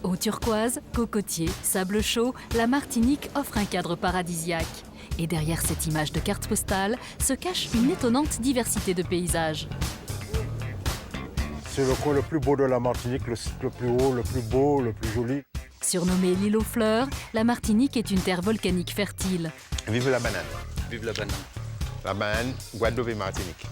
Eau turquoise, cocotiers, sable chaud, la Martinique offre un cadre paradisiaque. Et derrière cette image de carte postale se cache une étonnante diversité de paysages. C'est le coin le plus beau de la Martinique, le site le plus haut, le plus beau, le plus joli. Surnommée l'île aux fleurs, la Martinique est une terre volcanique fertile. Vive la banane. Vive la banane. La banane, Guadeloupe et Martinique.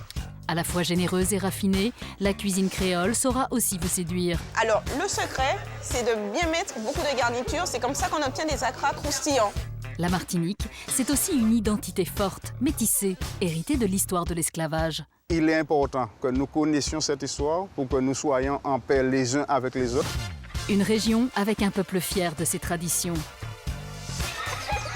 À la fois généreuse et raffinée, la cuisine créole saura aussi vous séduire. Alors, le secret, c'est de bien mettre beaucoup de garnitures. C'est comme ça qu'on obtient des acras croustillants. La Martinique, c'est aussi une identité forte, métissée, héritée de l'histoire de l'esclavage. Il est important que nous connaissions cette histoire pour que nous soyons en paix les uns avec les autres. Une région avec un peuple fier de ses traditions.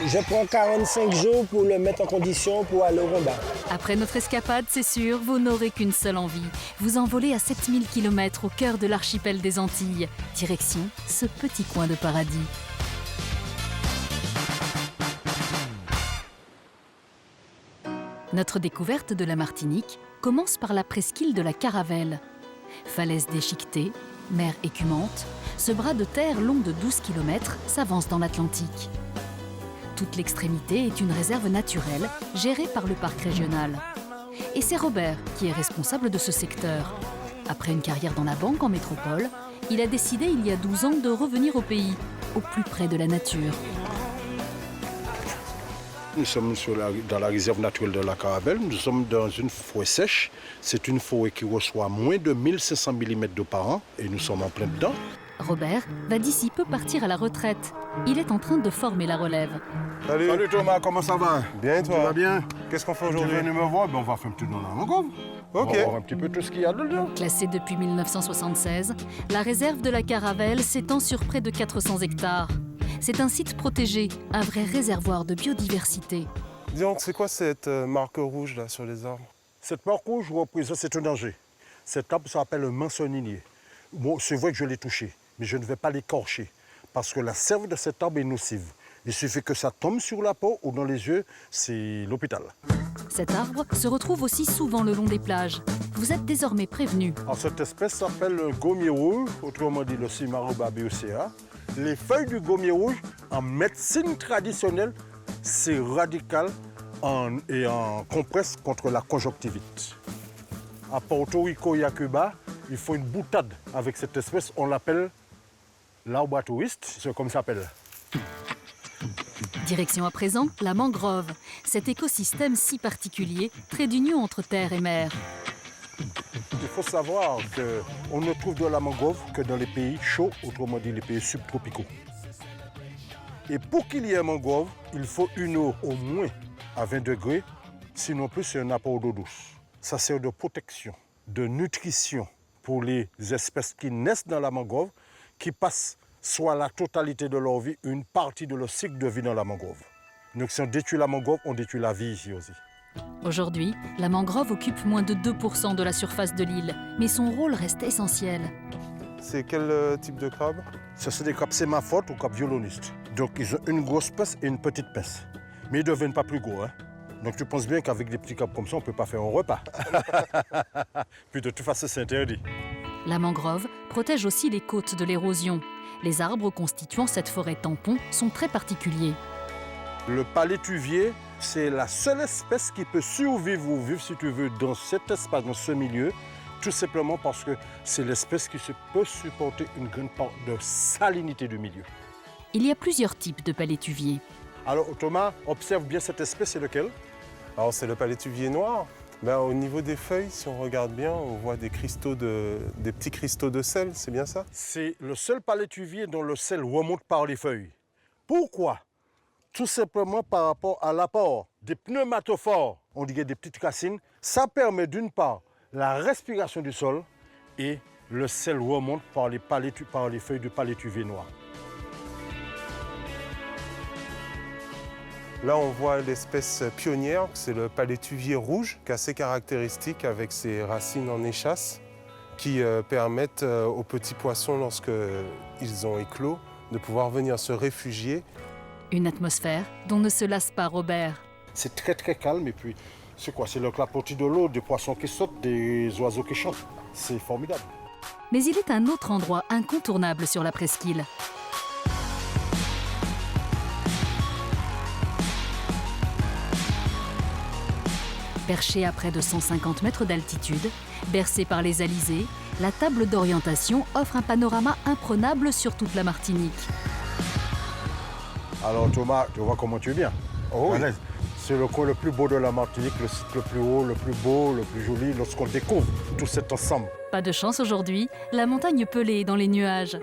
Je prends 45 jours pour le mettre en condition pour aller au Rwanda. Après notre escapade, c'est sûr, vous n'aurez qu'une seule envie. Vous envoler à 7000 km au cœur de l'archipel des Antilles. Direction ce petit coin de paradis. Notre découverte de la Martinique commence par la presqu'île de la Caravelle. Falaise déchiquetée, mer écumante, ce bras de terre long de 12 km s'avance dans l'Atlantique. Toute l'extrémité est une réserve naturelle gérée par le parc régional. Et c'est Robert qui est responsable de ce secteur. Après une carrière dans la banque en métropole, il a décidé il y a 12 ans de revenir au pays, au plus près de la nature. Nous sommes dans la réserve naturelle de la Caravelle. Nous sommes dans une forêt sèche. C'est une forêt qui reçoit moins de 1500 mm d'eau par an et nous sommes en plein dedans. Robert va d'ici peu partir à la retraite. Il est en train de former la relève. Salut Thomas, comment ça va? Bien et toi? Ça va bien? Qu'est-ce qu'on fait Tu es aujourd'hui? venu me voir, on va faire un petit tour dans la mangrove. Ok. On va voir un petit peu tout ce qu'il y a dedans. Classée depuis 1976, la réserve de la Caravelle s'étend sur près de 400 hectares. C'est un site protégé, un vrai réservoir de biodiversité. Dis donc, c'est quoi cette marque rouge là sur les arbres? Cette marque rouge représente, c'est un danger. Cet arbre s'appelle un mançonnier. Bon, c'est vrai que je l'ai touché, mais je ne vais pas l'écorcher parce que la sève de cet arbre est nocive. Il suffit que ça tombe sur la peau ou dans les yeux, c'est l'hôpital. Cet arbre se retrouve aussi souvent le long des plages. Vous êtes désormais prévenus. Alors, cette espèce s'appelle le gommier rouge, autrement dit le Cimaroba beocea. Les feuilles du gommier rouge, en médecine traditionnelle, c'est radical et en compresse contre la conjonctivite. À Porto Rico et à Cuba, il faut une boutade avec cette espèce. On l'appelle l'arbre à touristes, c'est comme ça s'appelle. Direction à présent, la mangrove. Cet écosystème si particulier, trait d'union entre terre et mer. Il faut savoir qu'on ne trouve de la mangrove que dans les pays chauds, autrement dit les pays subtropicaux. Et pour qu'il y ait mangrove, il faut une eau au moins à 20 degrés, sinon plus c'est un apport d'eau douce. Ça sert de protection, de nutrition pour les espèces qui naissent dans la mangrove, qui passent soit la totalité de leur vie, une partie de leur cycle de vie dans la mangrove. Donc si on détruit la mangrove, on détruit la vie ici aussi. Aujourd'hui, la mangrove occupe moins de 2% de la surface de l'île, mais son rôle reste essentiel. C'est quel type de crabe? Ça, c'est des crabes sémaphotes ou crabes violonistes. Donc, ils ont une grosse pince et une petite pince. Mais ils ne deviennent pas plus gros. Hein. Donc, tu penses bien qu'avec des petits crabes comme ça, on ne peut pas faire un repas. Puis, de toute façon, c'est interdit. La mangrove protège aussi les côtes de l'érosion. Les arbres constituant cette forêt tampon sont très particuliers. Le palétuvier, c'est la seule espèce qui peut survivre ou vivre, si tu veux, dans cet espace, dans ce milieu, tout simplement parce que c'est l'espèce qui peut supporter une grande part de salinité du milieu. Il y a plusieurs types de palétuviers. Alors, Thomas, observe bien cette espèce, c'est lequel? Alors, c'est le palétuvier noir. Ben, au niveau des feuilles, si on regarde bien, on voit des petits cristaux de sel, c'est bien ça? C'est le seul palétuvier dont le sel remonte par les feuilles. Pourquoi? Tout simplement par rapport à l'apport des pneumatophores, on dit des petites racines. Ça permet d'une part la respiration du sol et le sel remonte par les feuilles du palétuvier noir. Là, on voit l'espèce pionnière, c'est le palétuvier rouge, qui est assez caractéristique avec ses racines en échasse, qui permettent aux petits poissons, lorsqu'ils ont éclos, de pouvoir venir se réfugier. Une atmosphère dont ne se lasse pas Robert. C'est très très calme et puis c'est quoi? C'est le clapotis de l'eau, des poissons qui sautent, des oiseaux qui chantent. C'est formidable. Mais il est un autre endroit incontournable sur la presqu'île. Perchée à près de 150 mètres d'altitude, bercée par les alizés, la table d'orientation offre un panorama imprenable sur toute la Martinique. Alors Thomas, tu vois comment tu es bien. Oh oui. C'est le coin le plus beau de la Martinique, le site le plus haut, le plus beau, le plus joli, lorsqu'on découvre tout cet ensemble. Pas de chance aujourd'hui, la montagne pelée dans les nuages.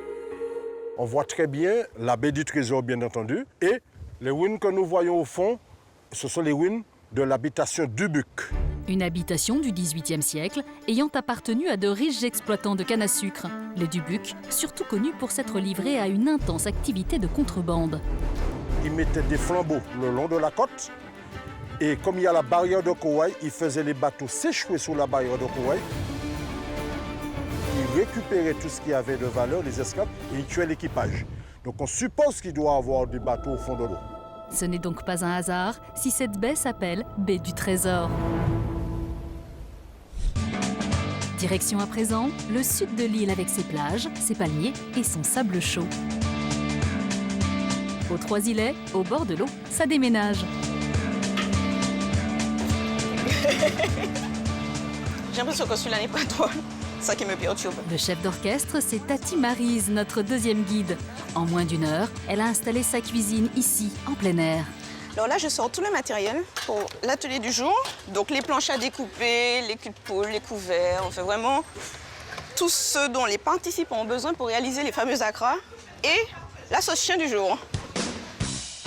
On voit très bien la baie du Trésor, bien entendu, et les ruines que nous voyons au fond, ce sont les ruines de l'habitation Dubuc. Une habitation du XVIIIe siècle ayant appartenu à de riches exploitants de canne à sucre. Les Dubuc, surtout connus pour s'être livrés à une intense activité de contrebande. Ils mettaient des flambeaux le long de la côte, et comme il y a la barrière de Kouaï, ils faisaient les bateaux s'échouer sous la barrière de Kouaï. Ils récupéraient tout ce qui avait de valeur, les esclaves, et ils tuaient l'équipage. Donc on suppose qu'il doit y avoir des bateaux au fond de l'eau. Ce n'est donc pas un hasard si cette baie s'appelle baie du Trésor. Direction à présent, le sud de l'île avec ses plages, ses palmiers et son sable chaud. Aux Trois-Îlets, au bord de l'eau, ça déménage. J'ai l'impression que celui-là n'est pas toi. C'est ça qui me perturbe. Le chef d'orchestre, c'est Tati Maryse, notre deuxième guide. En moins d'une heure, elle a installé sa cuisine ici, en plein air. Alors là, je sors tout le matériel pour l'atelier du jour. Donc les planches à découper, les culs de poule, les couverts, on fait vraiment tout ce dont les participants ont besoin pour réaliser les fameux acras et la sauce chien du jour.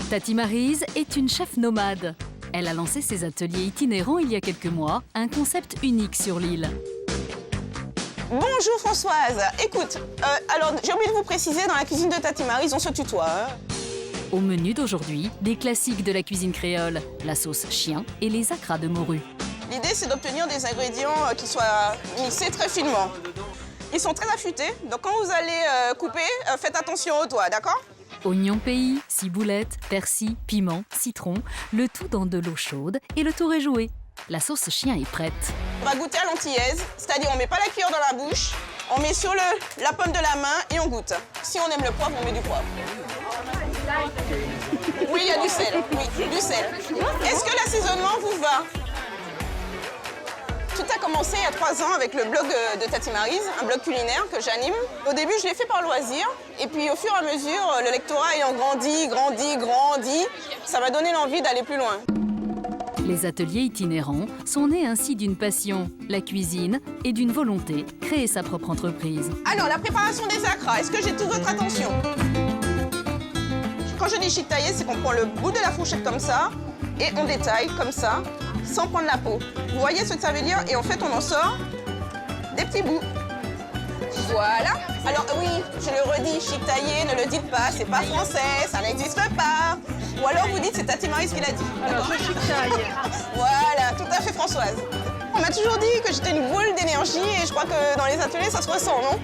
Tati Maryse est une chef nomade. Elle a lancé ses ateliers itinérants il y a quelques mois, un concept unique sur l'île. Bonjour Françoise. Écoute, alors j'ai oublié de vous préciser, dans la cuisine de Tati Maryse, on se tutoie. Hein. Au menu d'aujourd'hui, des classiques de la cuisine créole, la sauce chien et les acras de morue. L'idée, c'est d'obtenir des ingrédients qui soient mixés très finement. Ils sont très affûtés, donc quand vous allez couper, faites attention aux doigts, d'accord? Oignons pays, ciboulette, persil, piment, citron, le tout dans de l'eau chaude et le tour est joué. La sauce chien est prête. On va goûter à l'antillaise, c'est-à-dire on met pas la cuillère dans la bouche, on met sur la paume de la main et on goûte. Si on aime le poivre, on met du poivre. Oui, il y a du sel. Oui, du sel. Est-ce que l'assaisonnement vous va? Tout a commencé il y a 3 ans avec le blog de Tati Maryse, un blog culinaire que j'anime. Au début, je l'ai fait par loisir. Et puis, au fur et à mesure, le lectorat ayant grandi, ça m'a donné l'envie d'aller plus loin. Les ateliers itinérants sont nés ainsi d'une passion, la cuisine, et d'une volonté, créer sa propre entreprise. Alors, la préparation des acras, est-ce que j'ai toute votre attention? Quand je dis chic taillé, c'est qu'on prend le bout de la fourchette comme ça et on détaille comme ça, sans prendre la peau. Vous voyez ce que ça veut dire? Et en fait, on en sort des petits bouts. Voilà. Alors oui, je le redis, chic taillé, ne le dites pas, c'est pas français, ça n'existe pas. Ou alors vous dites, c'est Tati Maryse qui l'a dit. Alors, je chic taille. Voilà, tout à fait Françoise. On m'a toujours dit que j'étais une boule d'énergie et je crois que dans les ateliers, ça se ressent, non?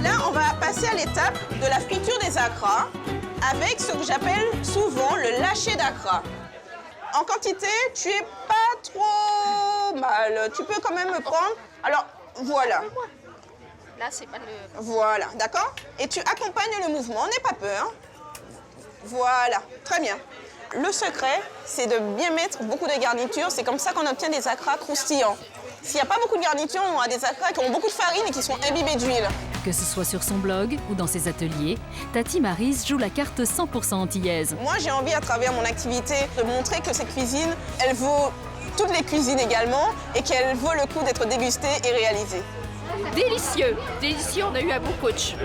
Là, on va passer à l'étape de la friture des acras avec ce que j'appelle souvent le lâcher d'acra. En quantité, tu es pas trop mal. Tu peux quand même me prendre. Alors, voilà. Là, c'est pas le... Voilà, d'accord? Et tu accompagnes le mouvement, n'aie pas peur. Voilà, très bien. Le secret, c'est de bien mettre beaucoup de garnitures. C'est comme ça qu'on obtient des acras croustillants. S'il n'y a pas beaucoup de garnitures, on a des acras qui ont beaucoup de farine et qui sont imbibés d'huile. Que ce soit sur son blog ou dans ses ateliers, Tati Maryse joue la carte 100% antillaise. Moi, j'ai envie, à travers mon activité, de montrer que cette cuisine, elle vaut toutes les cuisines également et qu'elle vaut le coup d'être dégustée et réalisée. Délicieux. Délicieux, on a eu un beau coach.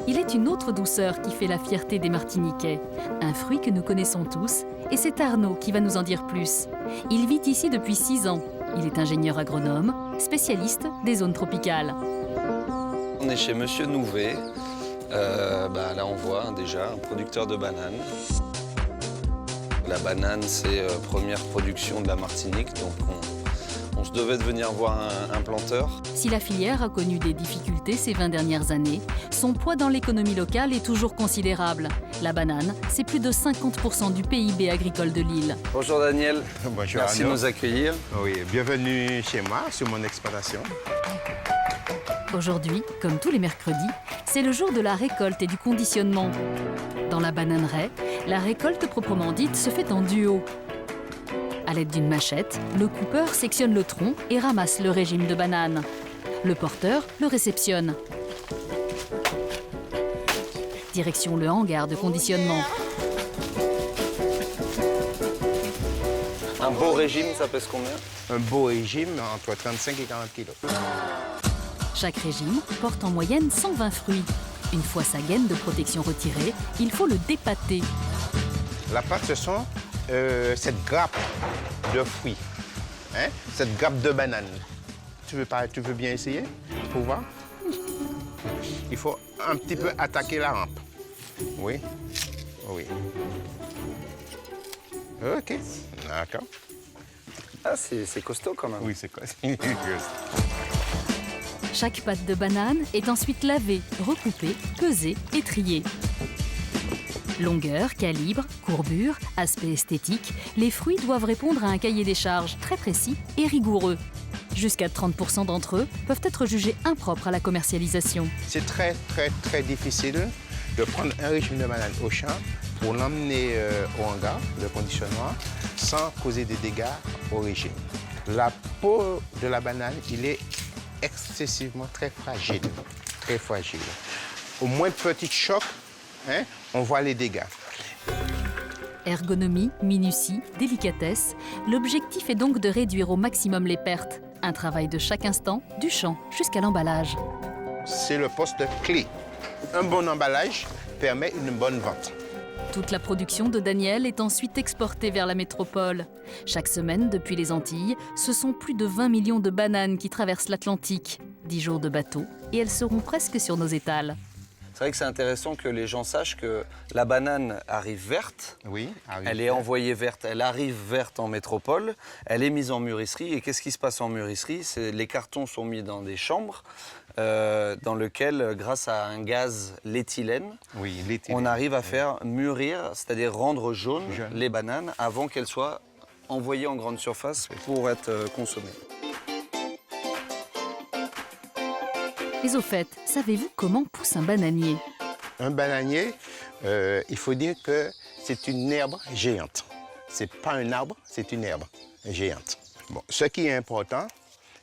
Il est une autre douceur qui fait la fierté des Martiniquais. Un fruit que nous connaissons tous, et c'est Arnaud qui va nous en dire plus. Il vit ici depuis 6 ans. Il est ingénieur agronome, spécialiste des zones tropicales. On est chez Monsieur Nouvet. Là, on voit déjà un producteur de bananes. La banane, c'est première production de la Martinique, donc on On se devait de venir voir un planteur. Si la filière a connu des difficultés ces 20 dernières années, son poids dans l'économie locale est toujours considérable. La banane, c'est plus de 50% du PIB agricole de l'île. Bonjour Daniel. Bonjour Merci de Arnaud. nous accueillir. Oui, bienvenue chez moi, sur mon exploitation. Aujourd'hui, comme tous les mercredis, c'est le jour de la récolte et du conditionnement. Dans la bananeraie, la récolte proprement dite se fait en duo. À l'aide d'une machette, le coupeur sectionne le tronc et ramasse le régime de bananes. Le porteur le réceptionne. Direction le hangar de conditionnement. Un beau régime, ça pèse combien? Un beau régime entre 35 et 40 kilos. Chaque régime porte en moyenne 120 fruits. Une fois sa gaine de protection retirée, il faut le dépâter. La pâte, ce sont cette grappe de fruits, hein? Cette grappe de banane. Tu veux bien essayer pour voir? Il faut un petit peu attaquer la rampe. Oui, oui. OK, d'accord. Ah, c'est costaud quand même. Oui, c'est quoi? Chaque pâte de banane est ensuite lavée, recoupée, pesée et triée. Longueur, calibre, courbure, aspect esthétique, les fruits doivent répondre à un cahier des charges très précis et rigoureux. Jusqu'à 30% d'entre eux peuvent être jugés impropres à la commercialisation. C'est très, très, très difficile de prendre un régime de banane au champ pour l'emmener au hangar de conditionnement sans causer des dégâts au régime. La peau de la banane, il est excessivement très fragile, très fragile. Au moins de petits chocs, hein, on voit les dégâts. Ergonomie, minutie, délicatesse, l'objectif est donc de réduire au maximum les pertes. Un travail de chaque instant, du champ jusqu'à l'emballage. C'est le poste clé. Un bon emballage permet une bonne vente. Toute la production de Daniel est ensuite exportée vers la métropole. Chaque semaine, depuis les Antilles, ce sont plus de 20 millions de bananes qui traversent l'Atlantique. 10 jours de bateau et elles seront presque sur nos étals. C'est vrai que c'est intéressant que les gens sachent que la banane arrive verte. Oui, Elle est envoyée verte, elle arrive verte en métropole, elle est mise en mûrisserie. Et qu'est-ce qui se passe en mûrisserie? Les cartons sont mis dans des chambres dans lesquelles, grâce à un gaz, l'éthylène, oui, l'éthylène, on arrive à faire mûrir, c'est-à-dire rendre jaune les bananes avant qu'elles soient envoyées en grande surface pour être consommées. Mais au fait, savez-vous comment pousse un bananier? Un bananier, il faut dire que c'est une herbe géante. Ce n'est pas un arbre, c'est une herbe géante. Bon, ce qui est important,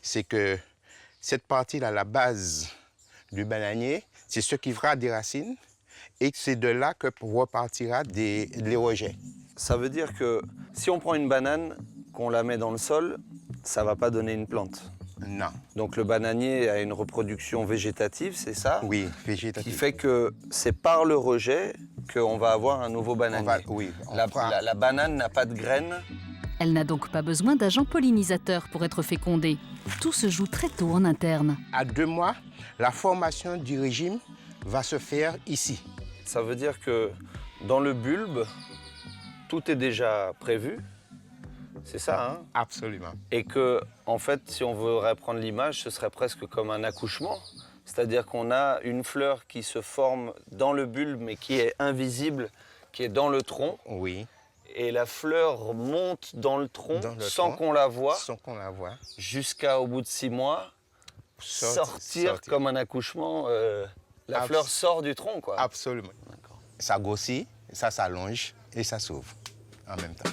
c'est que cette partie-là, la base du bananier, c'est ce qui fera des racines et c'est de là que repartira les rejets. Ça veut dire que si on prend une banane, qu'on la met dans le sol, ça ne va pas donner une plante. Non. Donc le bananier a une reproduction végétative, c'est ça? Oui, végétative. Qui fait que c'est par le rejet qu'on va avoir un nouveau bananier. Oui, la banane n'a pas de graines. Elle n'a donc pas besoin d'agents pollinisateurs pour être fécondée. Tout se joue très tôt en interne. À 2 mois, la formation du régime va se faire ici. Ça veut dire que dans le bulbe, tout est déjà prévu. C'est ça, hein? Absolument. Et que, en fait, si on voudrait prendre l'image, ce serait presque comme un accouchement. C'est-à-dire qu'on a une fleur qui se forme dans le bulbe, mais qui est invisible, qui est dans le tronc. Oui. Et la fleur monte dans le tronc sans qu'on la voie. Sans qu'on la voie. Jusqu'à, au bout de 6 mois, sortir comme un accouchement. La fleur sort du tronc, quoi. Absolument. Ça grossit, ça s'allonge et ça s'ouvre en même temps.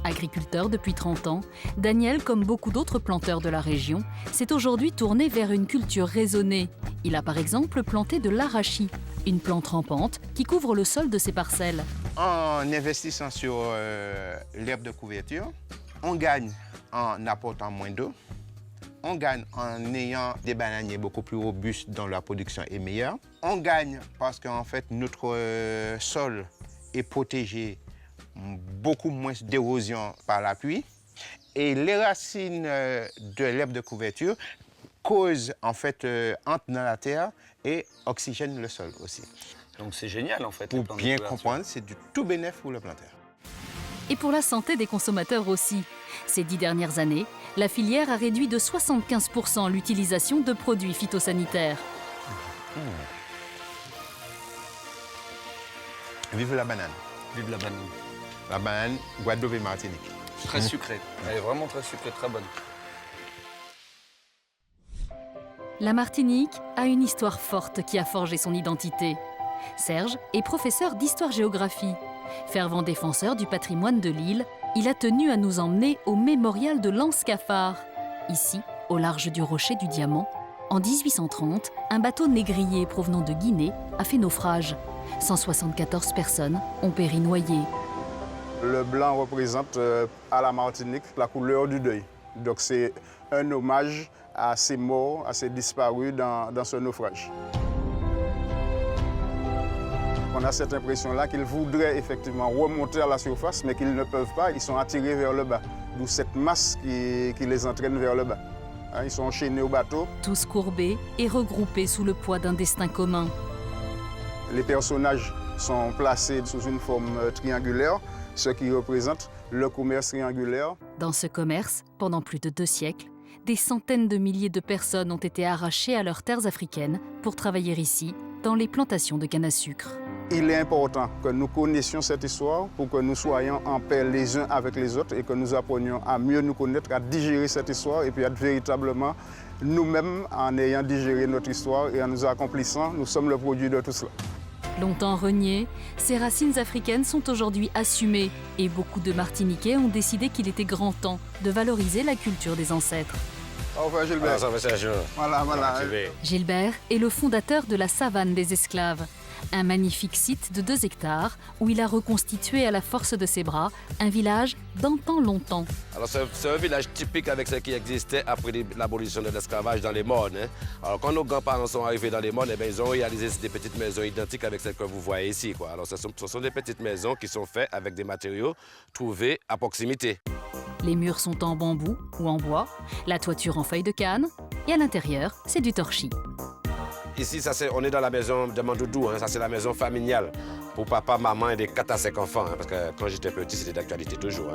Agriculteur depuis 30 ans, Daniel, comme beaucoup d'autres planteurs de la région, s'est aujourd'hui tourné vers une culture raisonnée. Il a par exemple planté de l'arachis, une plante rampante qui couvre le sol de ses parcelles. En investissant sur l'herbe de couverture, on gagne en apportant moins d'eau, on gagne en ayant des bananiers beaucoup plus robustes dont la production est meilleure, on gagne parce qu'en fait notre sol est protégé beaucoup moins d'érosion par la pluie. Et les racines de l'herbe de couverture causent, en fait, entrent dans la terre et oxygènent le sol aussi. Donc c'est génial, en fait. Pour bien comprendre, c'est du tout bénéfice pour le planteur. Et pour la santé des consommateurs aussi. Ces 10 dernières années, la filière a réduit de 75% l'utilisation de produits phytosanitaires. Vive la banane. Vive la banane. La banane, Guadeloupe et Martinique. Très sucrée. Elle est vraiment très sucrée, très bonne. La Martinique a une histoire forte qui a forgé son identité. Serge est professeur d'histoire-géographie. Fervent défenseur du patrimoine de l'île, il a tenu à nous emmener au mémorial de l'Anse Cafard. Ici, au large du rocher du Diamant, en 1830, un bateau négrier provenant de Guinée a fait naufrage. 174 personnes ont péri noyées. Le blanc représente à la Martinique la couleur du deuil. Donc c'est un hommage à ces morts, à ces disparus dans ce naufrage. On a cette impression-là qu'ils voudraient effectivement remonter à la surface, mais qu'ils ne peuvent pas, ils sont attirés vers le bas. D'où cette masse qui les entraîne vers le bas. Ils sont enchaînés au bateau. Tous courbés et regroupés sous le poids d'un destin commun. Les personnages sont placés sous une forme triangulaire, ce qui représente le commerce triangulaire. Dans ce commerce, pendant plus de 2 siècles, des centaines de milliers de personnes ont été arrachées à leurs terres africaines pour travailler ici, dans les plantations de canne à sucre. Il est important que nous connaissions cette histoire pour que nous soyons en paix les uns avec les autres et que nous apprenions à mieux nous connaître, à digérer cette histoire et puis à être véritablement nous-mêmes, en ayant digéré notre histoire et en nous accomplissant, nous sommes le produit de tout cela. Longtemps reniées, ces racines africaines sont aujourd'hui assumées et beaucoup de Martiniquais ont décidé qu'il était grand temps de valoriser la culture des ancêtres. Au revoir Gilbert. Alors, ça fait 16 jours. Voilà. Gilbert est le fondateur de la Savane des Esclaves, un magnifique site de 2 hectares où il a reconstitué à la force de ses bras un village d'antan longtemps. Alors c'est un village typique avec ce qui existait après l'abolition de l'esclavage dans les mornes. Alors quand nos grands-parents sont arrivés dans les mornes, ils ont réalisé des petites maisons identiques avec celles que vous voyez ici. Alors ce sont des petites maisons qui sont faites avec des matériaux trouvés à proximité. Les murs sont en bambou ou en bois, la toiture en feuilles de canne et à l'intérieur, c'est du torchis. Ici, on est dans la maison de Mandoudou, ça c'est la maison familiale pour papa, maman et des 4 à 5 enfants, parce que quand j'étais petit, c'était d'actualité toujours.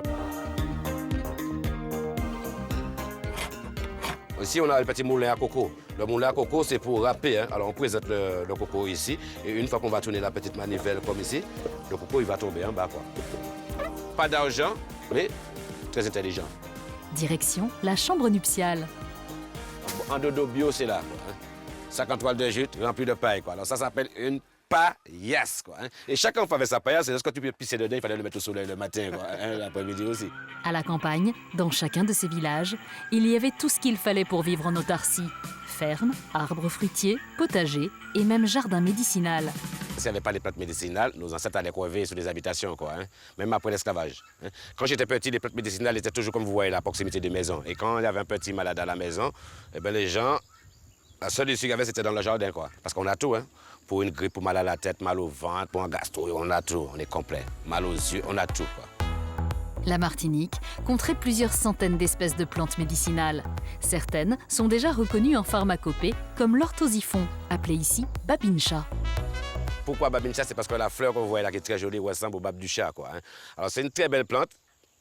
Ici, on a le petit moulin à coco. Le moulin à coco, c'est pour râper. Alors, on présente le coco ici, et une fois qu'on va tourner la petite manivelle comme ici, le coco, il va tomber en bas, quoi. Pas d'argent, mais très intelligent. Direction la chambre nuptiale. En dodo bio, c'est là, quoi. 50 toiles de jute remplies de paille, quoi. Alors ça s'appelle une paillasse, quoi. Et chaque enfant avait sa paillasse, et lorsque tu peux pisser dedans, il fallait le mettre au soleil le matin, quoi, l'après-midi aussi. À la campagne, dans chacun de ces villages, il y avait tout ce qu'il fallait pour vivre en autarcie. Fermes, arbres fruitiers, potagers et même jardin médicinal. S'il n'y avait pas les plantes médicinales, nos ancêtres allaient crever sur des habitations, quoi, même après l'esclavage. Quand j'étais petit, les plantes médicinales étaient toujours, comme vous voyez, à proximité des maisons. Et quand il y avait un petit malade à la maison, les gens, la seule issue qu'il y avait, c'était dans le jardin, quoi. Parce qu'on a tout, Pour une grippe, pour mal à la tête, mal au ventre, pour un gastro, on a tout, on est complet. Mal aux yeux, on a tout, quoi. La Martinique compterait plusieurs centaines d'espèces de plantes médicinales. Certaines sont déjà reconnues en pharmacopée, comme l'orthosiphon, appelé ici babincha. Pourquoi babincha? C'est parce que la fleur qu'on voit là, qui est très jolie, ressemble au bab du chat, quoi. Alors c'est une très belle plante,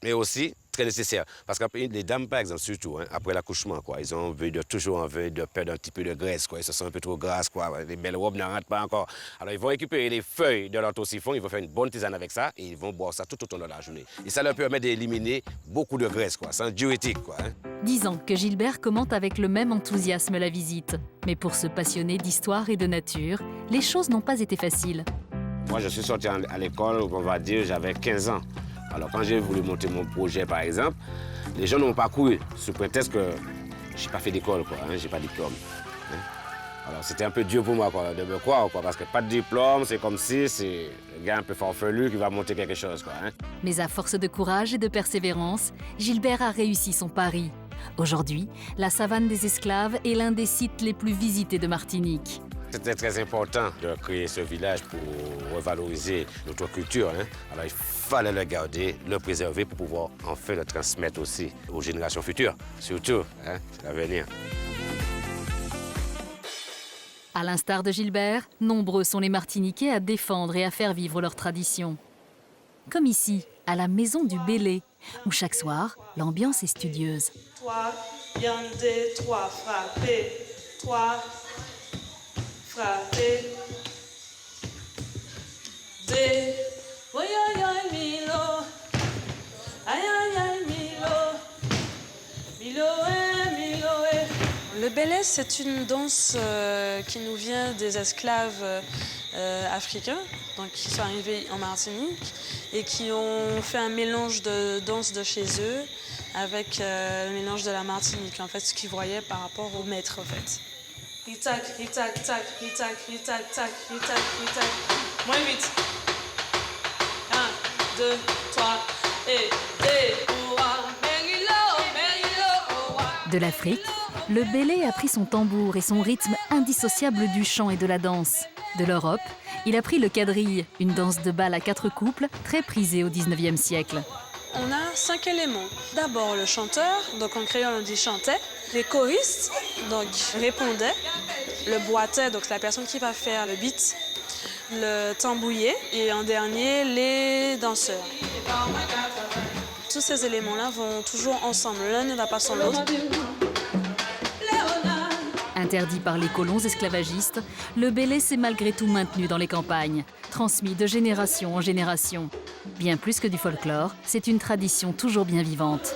mais aussi très nécessaire. Parce que les dames, par exemple, surtout, après l'accouchement, quoi, ils ont toujours envie de perdre un petit peu de graisse, quoi. Ils se sentent un peu trop grasses, quoi. Les belles robes ne rentrent pas encore. Alors ils vont récupérer les feuilles de l'orthosiphon, ils vont faire une bonne tisane avec ça et ils vont boire ça tout au long de la journée. Et ça leur permet d'éliminer beaucoup de graisse, quoi. C'est un diurétique, quoi. 10 ans que Gilbert commente avec le même enthousiasme la visite. Mais pour ce passionné d'histoire et de nature, les choses n'ont pas été faciles. Moi, je suis sorti à l'école, on va dire, j'avais 15 ans. Alors quand j'ai voulu monter mon projet, par exemple, les gens n'ont pas couru, sous prétexte que je n'ai pas fait d'école, quoi, j'ai pas de diplôme. Alors c'était un peu dur pour moi, quoi, de me croire, quoi, parce que pas de diplôme, c'est comme si c'est un gars un peu farfelu qui va monter quelque chose, quoi. Mais à force de courage et de persévérance, Gilbert a réussi son pari. Aujourd'hui, la Savane des Esclaves est l'un des sites les plus visités de Martinique. C'était très important de créer ce village pour revaloriser notre culture. Alors il fallait le garder, le préserver pour pouvoir enfin le transmettre aussi aux générations futures. Surtout, c'est l'avenir. À l'instar de Gilbert, nombreux sont les Martiniquais à défendre et à faire vivre leur tradition. Comme ici, à la Maison du Bélé, où chaque soir, l'ambiance est studieuse. 3, bien des 3, frappez, 3, frappez, des, oui, aïe, aïe, Milo, aïe, aïe, aïe, Milo, Milo, Milo, Le belé, c'est une danse qui nous vient des esclaves africains, donc qui sont arrivés en Martinique et qui ont fait un mélange de danse de chez eux avec le mélange de la Martinique, en fait, ce qu'ils voyaient par rapport au maître, en fait. Ritac, ritac, tac, ritac, ritac, tac, ritac, ritac. Moins vite. 1, 2, 3, et des. De l'Afrique, le bélé a pris son tambour et son rythme indissociable du chant et de la danse. De l'Europe, il a pris le quadrille, une danse de bal à 4 couples très prisée au XIXe siècle. On a 5 éléments. D'abord le chanteur, donc en créole on dit chantait. Les choristes, donc répondaient. Le boitais, donc c'est la personne qui va faire le beat. Le tambouillé et en dernier les danseurs. Tous ces éléments-là vont toujours ensemble. L'un ne va pas sans l'autre. Interdit par les colons esclavagistes, le bélé s'est malgré tout maintenu dans les campagnes, transmis de génération en génération. Bien plus que du folklore, c'est une tradition toujours bien vivante.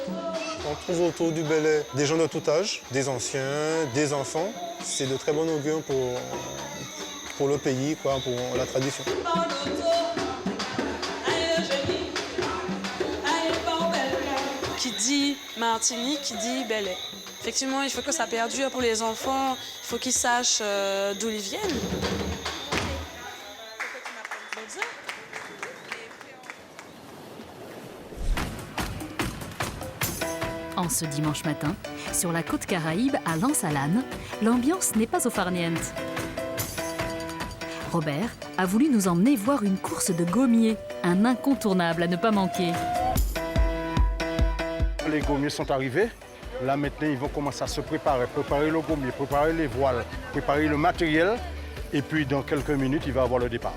On trouve autour du bélé des gens de tout âge, des anciens, des enfants. C'est de très bon augure pour le pays, quoi, pour la tradition. Qui dit Martinique, qui dit bélé. Effectivement, il faut que ça perdure pour les enfants, il faut qu'ils sachent d'où ils viennent. En ce dimanche matin, sur la côte Caraïbe, à Lens-Alane, l'ambiance n'est pas au farniente. Robert a voulu nous emmener voir une course de gommiers, un incontournable à ne pas manquer. Les gommiers sont arrivés. Là maintenant, ils vont commencer à se préparer le gommier, préparer les voiles, préparer le matériel. Et puis dans quelques minutes, il va avoir le départ.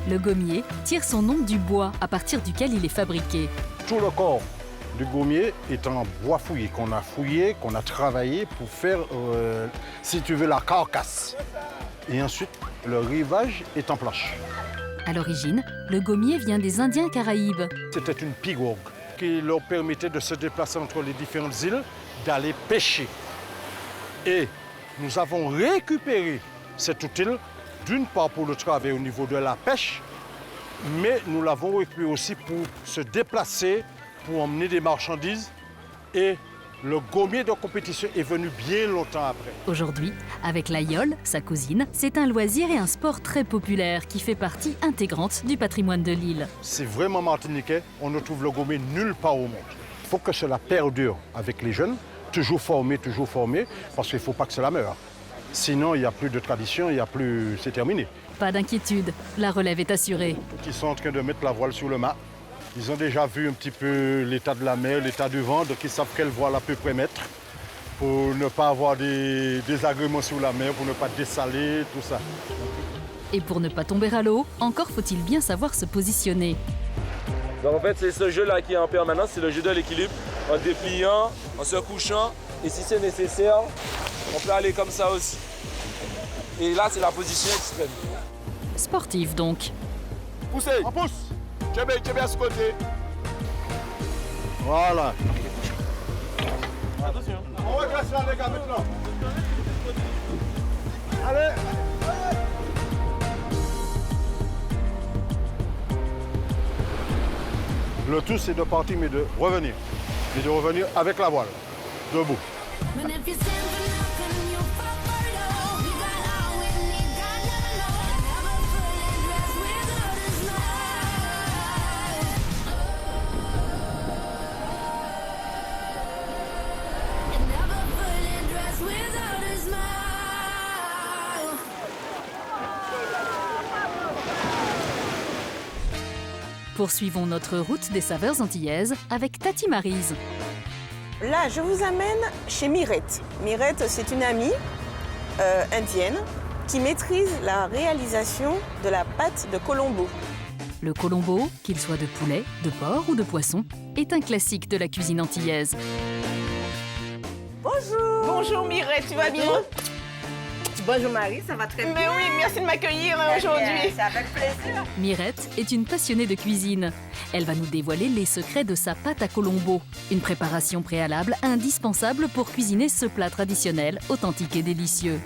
Le gommier tire son nom du bois à partir duquel il est fabriqué. Tout le corps du gommier est en bois fouillé, qu'on a travaillé pour faire, si tu veux, la carcasse. Et ensuite, le rivage est en planche. À l'origine, le gommier vient des Indiens Caraïbes. C'était une pirogue qui leur permettait de se déplacer entre les différentes îles, d'aller pêcher. Et nous avons récupéré cette outil, d'une part pour le travail au niveau de la pêche, mais nous l'avons récupéré aussi pour se déplacer, pour emmener des marchandises. Et le gommier de compétition est venu bien longtemps après. Aujourd'hui, avec la yole, sa cousine, c'est un loisir et un sport très populaire qui fait partie intégrante du patrimoine de l'île. C'est vraiment martiniquais, on ne trouve le gommier nulle part au monde. Il faut que cela perdure avec les jeunes, toujours formés, parce qu'il ne faut pas que cela meure. Sinon, il n'y a plus de tradition, c'est terminé. Pas d'inquiétude, la relève est assurée. Ils sont en train de mettre la voile sur le mât. Ils ont déjà vu un petit peu l'état de la mer, l'état du vent, donc ils savent quelle voile à peu près mettre pour ne pas avoir des désagréments sur la mer, pour ne pas dessaler, tout ça. Et pour ne pas tomber à l'eau, encore faut-il bien savoir se positionner. Donc en fait, c'est ce jeu-là qui est en permanence, c'est le jeu de l'équilibre, en dépliant, en se couchant, et si c'est nécessaire, on peut aller comme ça aussi. Et là, c'est la position extrême. Sportif donc. Poussez, on pousse. Tu es bien à ce côté. Voilà. Attention. On regresse là, les gars, maintenant. Allez. Le tout, c'est de partir, mais de revenir. Et de revenir avec la voile. Debout. Poursuivons notre route des saveurs antillaises avec Tati Maryse. Là, je vous amène chez Mirette. Mirette, c'est une amie indienne qui maîtrise la réalisation de la pâte de Colombo. Le colombo, qu'il soit de poulet, de porc ou de poisson, est un classique de la cuisine antillaise. Bonjour. Bonjour Mireille, tu vas bien? Bonjour Marie, ça va très bien. Mais oui, merci de m'accueillir aujourd'hui. C'est avec plaisir. Mirette est une passionnée de cuisine. Elle va nous dévoiler les secrets de sa pâte à colombo, une préparation préalable indispensable pour cuisiner ce plat traditionnel, authentique et délicieux.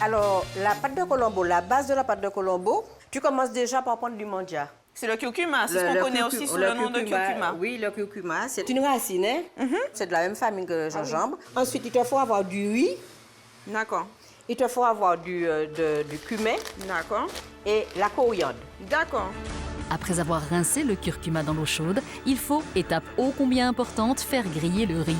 Alors, la pâte de colombo, la base de la pâte de colombo, tu commences déjà par prendre du mandia. C'est le curcuma, c'est ce qu'on connaît aussi sous le nom de curcuma. Oui, le curcuma, c'est une racine, hein? C'est de la même famille que le gingembre. Ensuite, il te faut avoir du riz. D'accord. Il te faut avoir du cumin. D'accord. Et la coriandre. D'accord. Après avoir rincé le curcuma dans l'eau chaude, il faut, étape ô combien importante, faire griller le riz.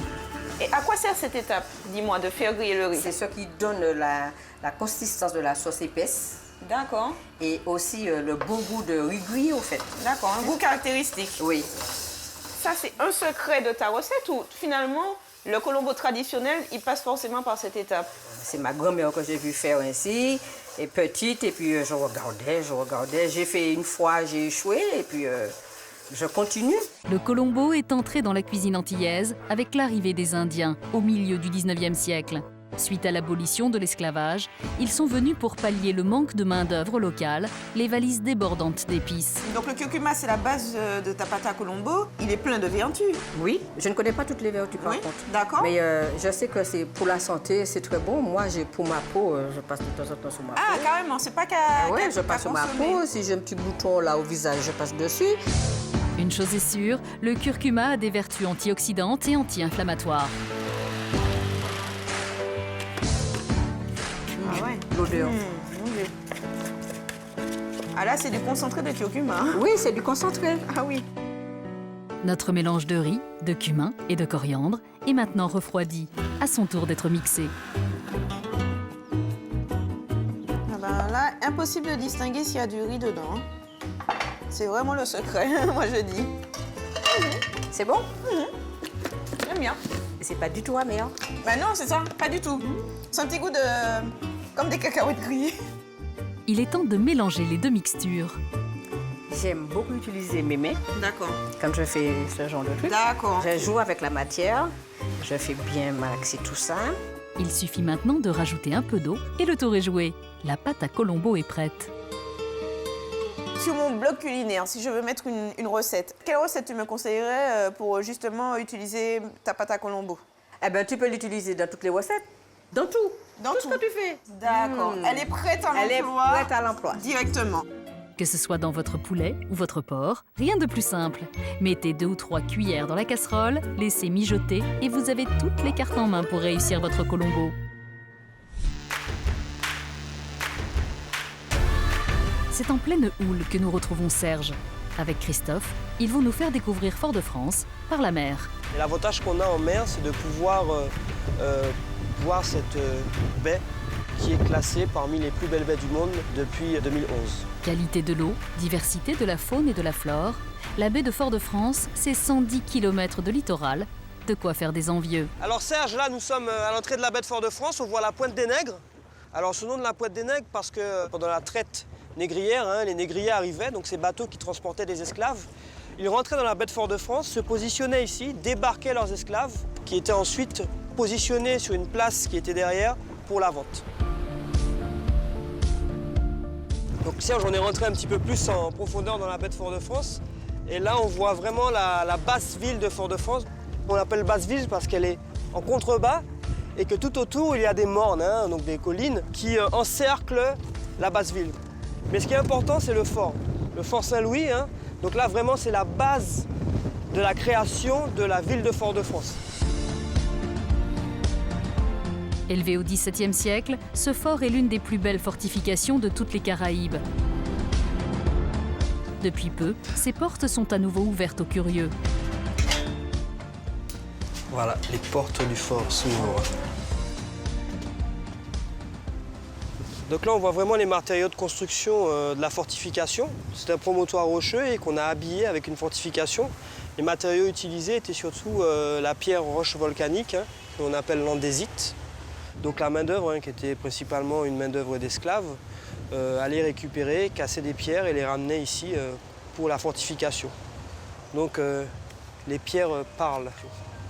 Et à quoi sert cette étape, dis-moi, de faire griller le riz? C'est ce qui donne la consistance de la sauce épaisse. D'accord. Et aussi le bon goût de riz grillé, au fait. D'accord, un goût caractéristique. Oui. Ça, c'est un secret de ta recette ou finalement, le colombo traditionnel, il passe forcément par cette étape? C'est ma grand-mère que j'ai vu faire ainsi, et petite, et puis je regardais. J'ai fait une fois, j'ai échoué, et puis je continue. Le colombo est entré dans la cuisine antillaise avec l'arrivée des Indiens au milieu du 19e siècle. Suite à l'abolition de l'esclavage, ils sont venus pour pallier le manque de main-d'œuvre locale, les valises débordantes d'épices. Donc le curcuma, c'est la base de ta pâte à colombo. Il est plein de vertus. Oui, je ne connais pas toutes les vertus par contre. D'accord. Mais je sais que c'est pour la santé, c'est très bon. Moi, pour ma peau, je passe de temps en temps sur ma peau. Ah, carrément, c'est pas qu'à Oui, je passe sur ma peau. Si j'ai un petit bouton là au visage, je passe dessus. Une chose est sûre, le curcuma a des vertus antioxydantes et anti-inflammatoires. Ah ouais. L'odeur. Ah là, c'est du concentré de curcuma. Oui, c'est du concentré. Ah oui. Notre mélange de riz, de cumin et de coriandre est maintenant refroidi, à son tour d'être mixé. Ah ben là, impossible de distinguer s'il y a du riz dedans. C'est vraiment le secret, moi je dis. C'est bon? J'aime bien. C'est pas du tout amer. Ben non, c'est ça, pas du tout. C'est un petit goût de... comme des cacahuètes grillées. Il est temps de mélanger les deux mixtures. J'aime beaucoup utiliser mes mains. D'accord. Quand je fais ce genre de truc. D'accord. Je joue avec la matière. Je fais bien malaxer tout ça. Il suffit maintenant de rajouter un peu d'eau et le tour est joué. La pâte à colombo est prête. Sur mon blog culinaire, si je veux mettre une recette, quelle recette tu me conseillerais pour justement utiliser ta pâte à colombo? Eh bien, tu peux l'utiliser dans toutes les recettes. Dans tout. Dans tout ce que tu fais. D'accord. Elle est prête à l'emploi. Elle est prête à l'emploi. Directement. Que ce soit dans votre poulet ou votre porc, rien de plus simple. Mettez 2 ou 3 cuillères dans la casserole, laissez mijoter et vous avez toutes les cartes en main pour réussir votre colombo. C'est en pleine houle que nous retrouvons Serge. Avec Christophe, ils vont nous faire découvrir Fort-de-France par la mer. L'avantage qu'on a en mer, c'est de pouvoir voir cette baie qui est classée parmi les plus belles baies du monde depuis 2011. Qualité de l'eau, diversité de la faune et de la flore, la baie de Fort-de-France, c'est 110 km de littoral, de quoi faire des envieux. Alors Serge, là nous sommes à l'entrée de la baie de Fort-de-France, on voit la Pointe des Nègres. Alors ce nom de la Pointe des Nègres parce que pendant la traite négrière, les négriers arrivaient, donc ces bateaux qui transportaient des esclaves. Ils rentraient dans la baie de Fort-de-France, se positionnaient ici, débarquaient leurs esclaves, qui étaient ensuite positionnés sur une place qui était derrière pour la vente. Donc Serge, on est rentré un petit peu plus en profondeur dans la baie de Fort-de-France. Et là, on voit vraiment la basse ville de Fort-de-France. On l'appelle basse ville parce qu'elle est en contrebas et que tout autour, il y a des mornes, donc des collines, qui encerclent la basse ville. Mais ce qui est important, c'est le fort Saint-Louis. Donc là, vraiment, c'est la base de la création de la ville de Fort-de-France. Élevé au XVIIe siècle, ce fort est l'une des plus belles fortifications de toutes les Caraïbes. Depuis peu, ses portes sont à nouveau ouvertes aux curieux. Voilà, les portes du fort s'ouvrent. Donc là, on voit vraiment les matériaux de construction de la fortification. C'est un promontoire rocheux et qu'on a habillé avec une fortification. Les matériaux utilisés étaient surtout la pierre roche volcanique, qu'on appelle l'andésite. Donc la main-d'œuvre, qui était principalement une main-d'œuvre d'esclaves, allait récupérer, casser des pierres et les ramener ici pour la fortification. Donc les pierres parlent.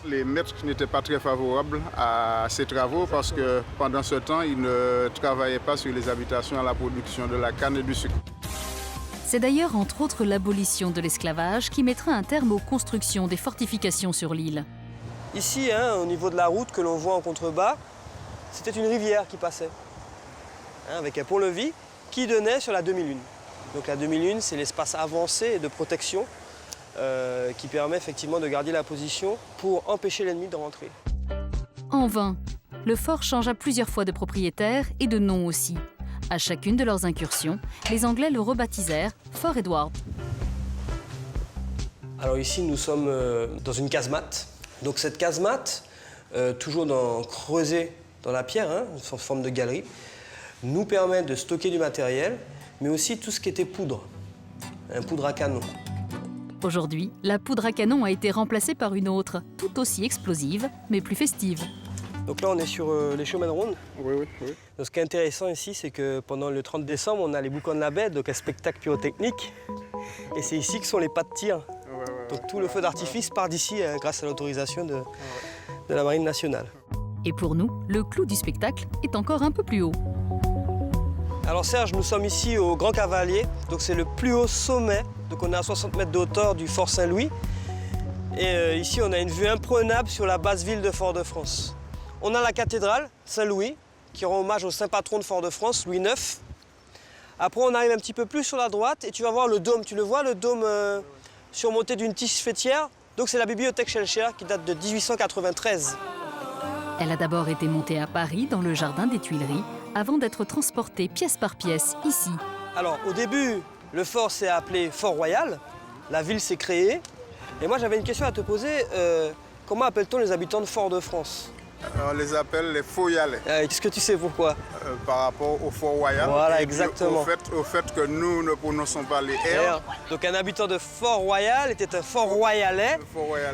Les maîtres n'étaient pas très favorables à ces travaux parce que pendant ce temps, ils ne travaillaient pas sur les habitations à la production de la canne et du sucre. C'est d'ailleurs entre autres l'abolition de l'esclavage qui mettra un terme aux constructions des fortifications sur l'île. Ici, au niveau de la route que l'on voit en contrebas, c'était une rivière qui passait, avec un pont-levis qui donnait sur la demi-lune. Donc la demi-lune, c'est l'espace avancé de protection qui permet effectivement de garder la position pour empêcher l'ennemi de rentrer. En vain, le fort changea plusieurs fois de propriétaire et de nom aussi. À chacune de leurs incursions, les Anglais le rebaptisèrent Fort Edward. Alors ici, nous sommes dans une casemate. Donc cette casemate, toujours creusée dans la pierre, en forme de galerie, nous permet de stocker du matériel, mais aussi tout ce qui était poudre, poudre à canon. Aujourd'hui, la poudre à canon a été remplacée par une autre, tout aussi explosive, mais plus festive. Donc là, on est sur les chemins de ronde. Oui. Donc, ce qui est intéressant ici, c'est que pendant le 30 décembre, on a les boucans de la baie, donc un spectacle pyrotechnique. Et c'est ici que sont les pas de tir. Donc tout le feu d'artifice part d'ici grâce à l'autorisation de la Marine nationale. Et pour nous, le clou du spectacle est encore un peu plus haut. Alors Serge, nous sommes ici au Grand Cavalier, donc c'est le plus haut sommet. Donc on est à 60 mètres de hauteur du Fort Saint-Louis. Et ici, on a une vue imprenable sur la basse ville de Fort-de-France. On a la cathédrale Saint-Louis, qui rend hommage au saint patron de Fort-de-France, Louis IX. Après, on arrive un petit peu plus sur la droite et tu vas voir le dôme. Tu le vois, le dôme surmonté d'une tige faîtière. Donc c'est la bibliothèque Schellcher qui date de 1893. Elle a d'abord été montée à Paris, dans le jardin des Tuileries, avant d'être transportée pièce par pièce, ici. Alors, au début, le fort s'est appelé Fort Royal. La ville s'est créée. Et moi, j'avais une question à te poser. Comment appelle-t-on les habitants de Fort-de-France ? On les appelle les Foyalais. Est-ce que tu sais pourquoi ? Par rapport au Fort Royal. Voilà, et exactement. Au fait que nous ne prononçons pas les R. Donc un habitant de Fort Royal était un Fort Royalais.